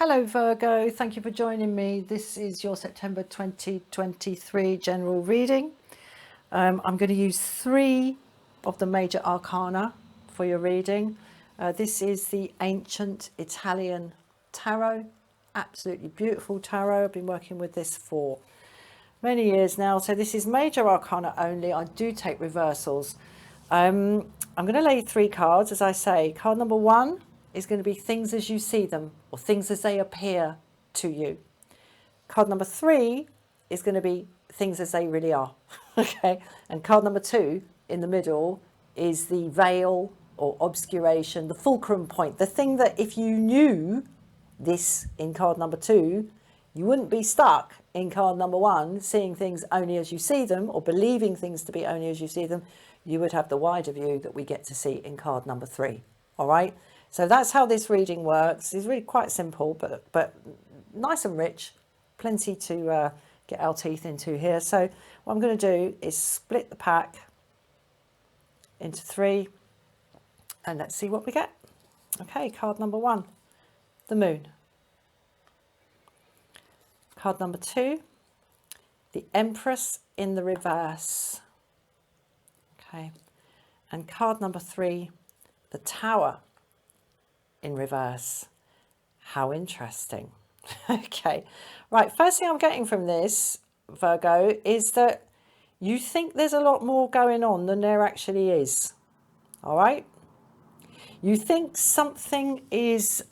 Hello Virgo, thank you for joining me. This is your September 2023 general reading. I'm going to use 3 of the major arcana for your reading. This is the ancient Italian tarot, absolutely beautiful tarot. I've been working with this for many years now. So this is major arcana only. I do take reversals. I'm going to lay 3 cards, as I say. Card number 1 is going to be things as you see them, or things as they appear to you. Card number 3 is going to be things as they really are. Okay. And card number 2 in the middle is the veil or obscuration, the fulcrum point, the thing that if you knew this in card number 2, you wouldn't be stuck in card number 1, seeing things only as you see them or believing things to be only as you see them. You would have the wider view that we get to see in card number 3. All right. So that's how this reading works. It's really quite simple, but nice and rich. Plenty to get our teeth into here. So what I'm going to do is split the pack into 3 and let's see what we get. Okay, card number 1, the moon. Card number 2, the Empress in the reverse. Okay, and card number 3, the Tower in reverse. How interesting. Okay, right, first thing I'm getting from this, Virgo, is that you think there's a lot more going on than there actually is. All right, you think something is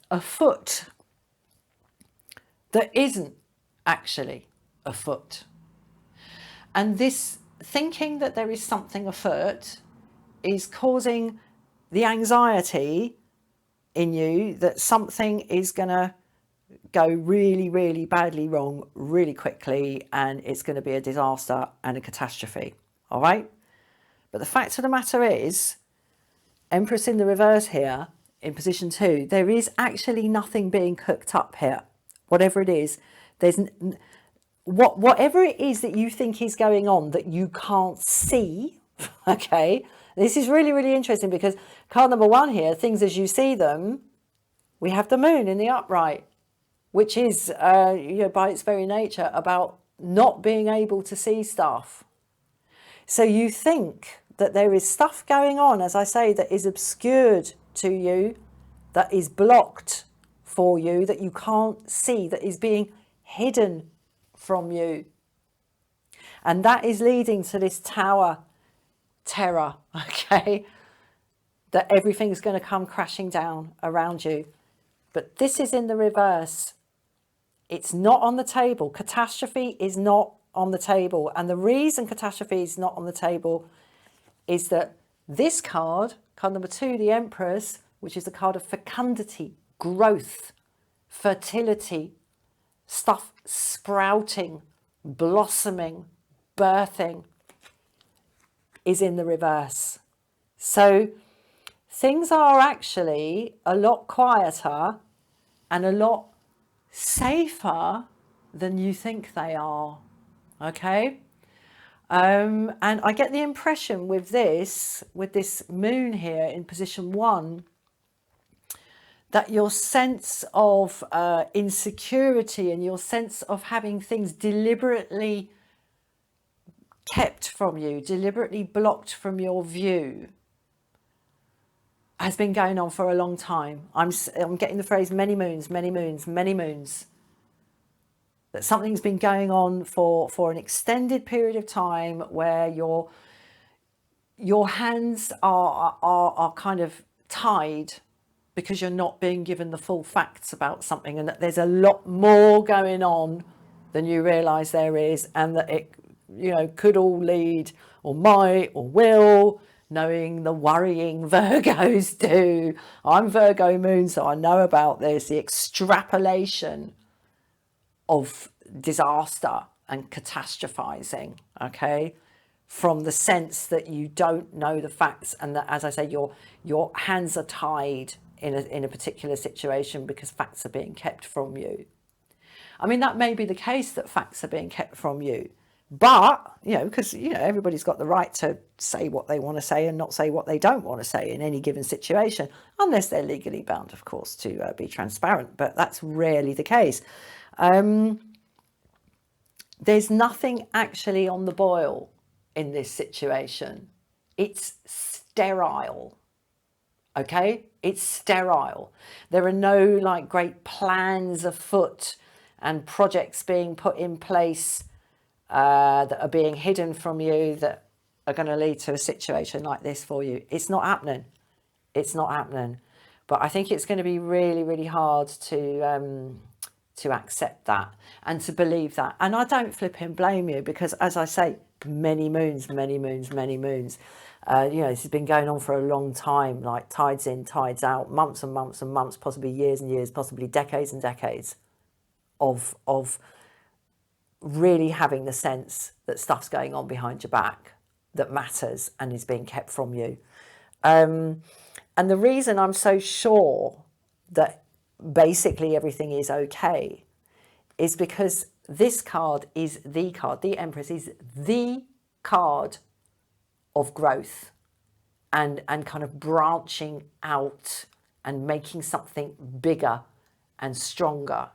afoot that isn't actually afoot. And this thinking that there is something afoot is causing the anxiety in you that something is going to go really, really badly wrong really quickly, and it's going to be a disaster and a catastrophe. All right. But the fact of the matter is, Empress in the reverse here in position 2, there is actually nothing being cooked up here. Whatever it is, there's whatever it is that you think is going on that you can't see. Okay. This is really, really interesting because card number 1 here, things as you see them, we have the moon in the upright, which is, by its very nature, about not being able to see stuff. So you think that there is stuff going on, as I say, that is obscured to you, that is blocked for you, that you can't see, that is being hidden from you. And that is leading to this tower terror, okay, that everything's going to come crashing down around you. But this is in the reverse. It's not on the table. Catastrophe is not on the table. And the reason catastrophe is not on the table is that this card, card number 2, the Empress, which is the card of fecundity, growth, fertility, stuff sprouting, blossoming, birthing, is in the reverse. So things are actually a lot quieter and a lot safer than you think they are. Okay. And I get the impression with this moon here in position 1, that your sense of insecurity and your sense of having things deliberately kept from you, deliberately blocked from your view, has been going on for a long time. I'm getting the phrase many moons, many moons, many moons. That something's been going on for an extended period of time where your hands are kind of tied because you're not being given the full facts about something, and that there's a lot more going on than you realize there is, and that it could all lead or might or will, knowing the worrying Virgos do. I'm Virgo moon, so I know about this, the extrapolation of disaster and catastrophizing, okay, from the sense that you don't know the facts, and that, as I say, your hands are tied in a particular situation because facts are being kept from you. I mean, that may be the case, that facts are being kept from you, But, you know, because, you know, everybody's got the right to say what they want to say and not say what they don't want to say in any given situation, unless they're legally bound, of course, to be transparent. But that's rarely the case. There's nothing actually on the boil in this situation. It's sterile. Okay? It's sterile. There are no like great plans afoot and projects being put in place that are being hidden from you that are going to lead to a situation like this for you. It's not happening. It's not happening. But I think it's going to be really, really hard to accept that and to believe that. And I don't flipping blame you, because as I say, many moons, many moons, many moons. You know, this has been going on for a long time, like tides in, tides out, months and months and months, possibly years and years, possibly decades and decades of really having the sense that stuff's going on behind your back that matters and is being kept from you. And the reason I'm so sure that basically everything is okay is because this card is the card, the Empress is the card of growth and kind of branching out and making something bigger and stronger.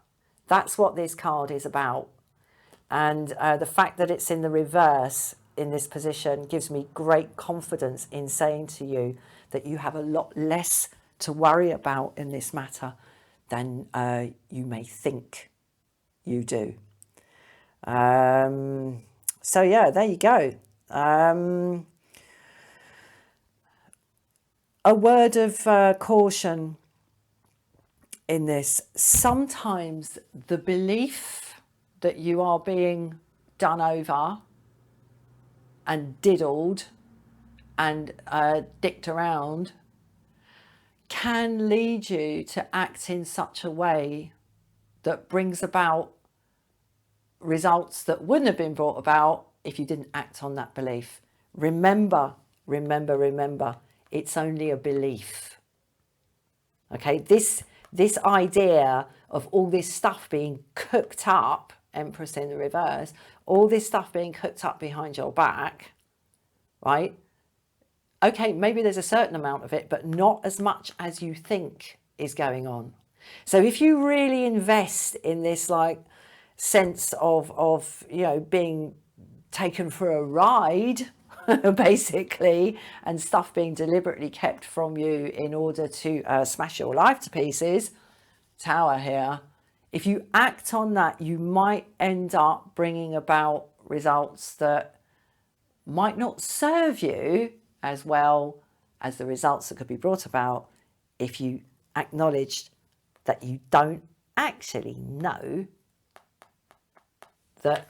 That's what this card is about. And the fact that it's in the reverse in this position gives me great confidence in saying to you that you have a lot less to worry about in this matter than you may think you do. So yeah, there you go. A word of caution in this. Sometimes the belief that you are being done over and diddled and dicked around can lead you to act in such a way that brings about results that wouldn't have been brought about if you didn't act on that belief. Remember, it's only a belief. Okay, this idea of all this stuff being cooked up, Empress in the reverse, all this stuff being cooked up behind your back, right? Okay, maybe there's a certain amount of it, but not as much as you think is going on. So if you really invest in this like sense of you know, being taken for a ride, basically, and stuff being deliberately kept from you in order to smash your life to pieces, Tower here, if you act on that, you might end up bringing about results that might not serve you as well as the results that could be brought about if you acknowledged that you don't actually know that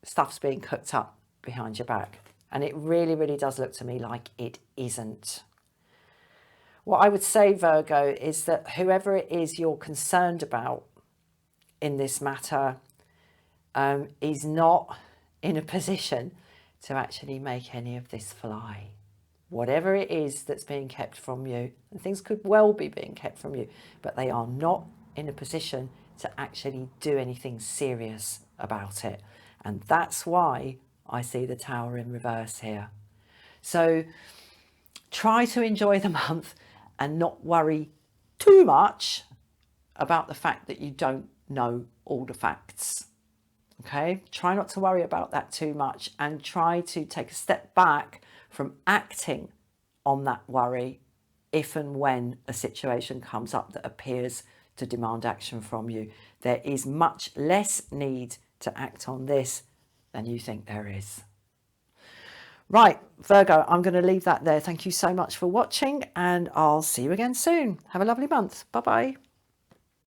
stuff's being cooked up behind your back. And it really, really does look to me like it isn't. What I would say, Virgo, is that whoever it is you're concerned about in this matter is not in a position to actually make any of this fly. Whatever it is that's being kept from you, and things could well be being kept from you, but they are not in a position to actually do anything serious about it. And that's why I see the Tower in reverse here. So try to enjoy the month and not worry too much about the fact that you don't know all the facts. Okay, try not to worry about that too much and try to take a step back from acting on that worry if and when a situation comes up that appears to demand action from you. There is much less need to act on this than you think there is. Right, Virgo, I'm going to leave that there. Thank you so much for watching, and I'll see you again soon. Have a lovely month. Bye-bye.